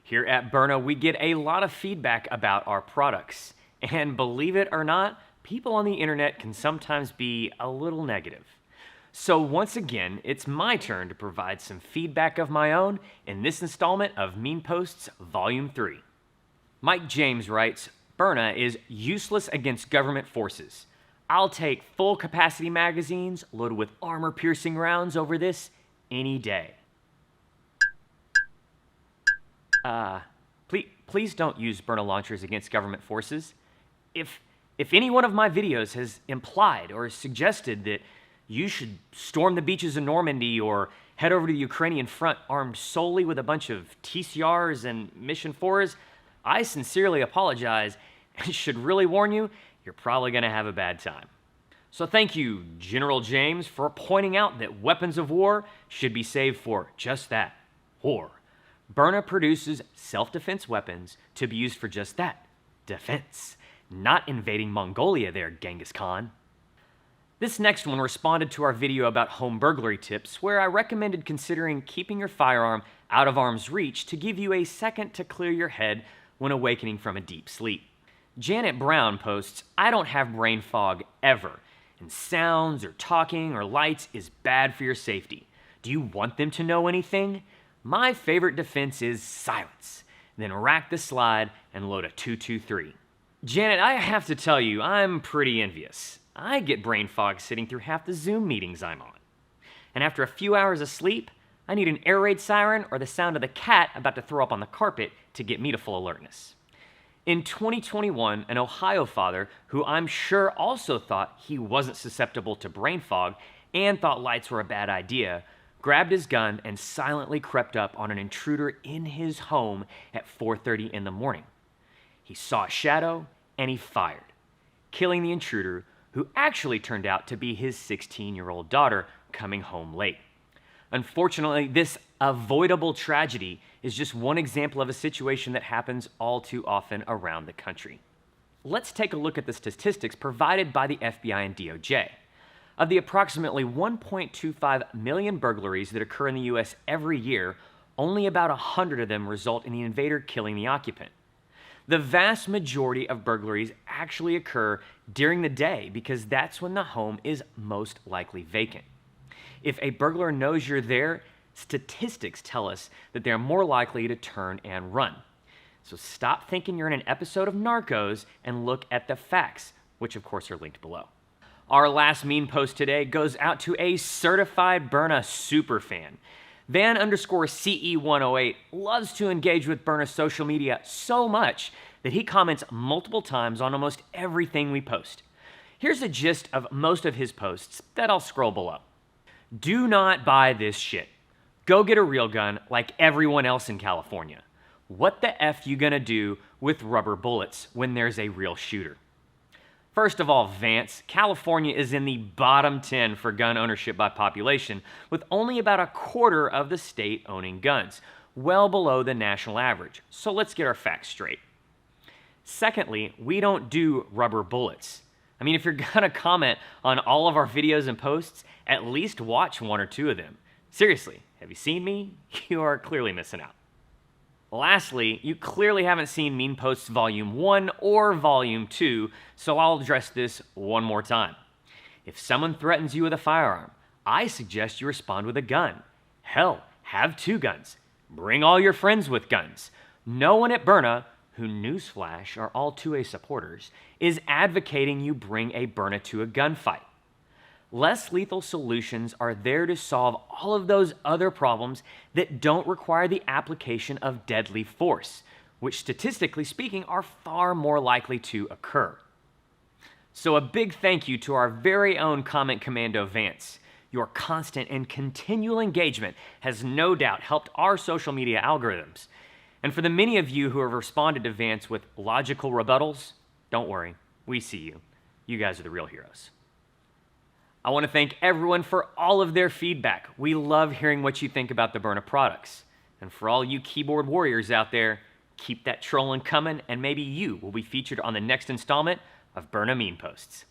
Here at Byrna, we get a lot of feedback about our products. And believe it or not, people on the internet can sometimes be a little negative. So once again, it's my turn to provide some feedback of my own in this installment of Mean Posts Volume 3. Mike James writes, Byrna is useless against government forces. I'll take full capacity magazines loaded with armor-piercing rounds over this any day. Please don't use Byrna launchers against government forces. If any one of my videos has implied or suggested that you should storm the beaches of Normandy or head over to the Ukrainian front armed solely with a bunch of TCRs and Mission 4s, I sincerely apologize and should really warn you, you're probably going to have a bad time. So thank you, General James, for pointing out that weapons of war should be saved for just that, war. Byrna produces self-defense weapons to be used for just that, defense, not invading Mongolia there, Genghis Khan. This next one responded to our video about home burglary tips, where I recommended considering keeping your firearm out of arm's reach to give you a second to clear your head when awakening from a deep sleep. Janet Brown posts, I don't have brain fog ever, and sounds or talking or lights is bad for your safety. Do you want them to know anything? My favorite defense is silence. Then rack the slide and load a 223. Janet, I have to tell you, I'm pretty envious. I get brain fog sitting through half the Zoom meetings I'm on. And after a few hours of sleep, I need an air raid siren or the sound of the cat about to throw up on the carpet to get me to full alertness. In 2021, an Ohio father, who I'm sure also thought he wasn't susceptible to brain fog and thought lights were a bad idea, grabbed his gun and silently crept up on an intruder in his home at 4:30 in the morning. He saw a shadow and he fired, killing the intruder, who actually turned out to be his 16-year-old daughter coming home late. Unfortunately, this avoidable tragedy is just one example of a situation that happens all too often around the country. Let's take a look at the statistics provided by the FBI and DOJ. Of the approximately 1.25 million burglaries that occur in the U.S. every year, only about 100 of them result in the invader killing the occupant. The vast majority of burglaries actually occur during the day because that's when the home is most likely vacant. If a burglar knows you're there, statistics tell us that they're more likely to turn and run. So stop thinking you're in an episode of Narcos and look at the facts, which of course are linked below. Our last mean post today goes out to a certified Byrna superfan. Van_CE108 loves to engage with Byrna's social media so much that he comments multiple times on almost everything we post. Here's a gist of most of his posts that I'll scroll below. Do not buy this shit. Go get a real gun like everyone else in California. What the F you gonna do with rubber bullets when there's a real shooter? First of all, Vance, California is in the bottom 10 for gun ownership by population, with only about a quarter of the state owning guns, well below the national average. So let's get our facts straight. Secondly, we don't do rubber bullets. I mean, if you're gonna comment on all of our videos and posts, at least watch one or two of them. Seriously, have you seen me? You are clearly missing out. Lastly, you clearly haven't seen Mean Posts Volume 1 or Volume 2, so I'll address this one more time. If someone threatens you with a firearm, I suggest you respond with a gun. Hell, have 2 guns. Bring all your friends with guns. No one at Byrna, who newsflash are all 2A supporters, is advocating you bring a Byrna to a gunfight. Less lethal solutions are there to solve all of those other problems that don't require the application of deadly force, which statistically speaking are far more likely to occur. So a big thank you to our very own comment commando Vance. Your constant and continual engagement has no doubt helped our social media algorithms. And for the many of you who have responded to Vance with logical rebuttals, don't worry, we see you. You guys are the real heroes. I want to thank everyone for all of their feedback. We love hearing what you think about the Byrna products. And for all you keyboard warriors out there, keep that trolling coming and maybe you will be featured on the next installment of Byrna Mean Posts.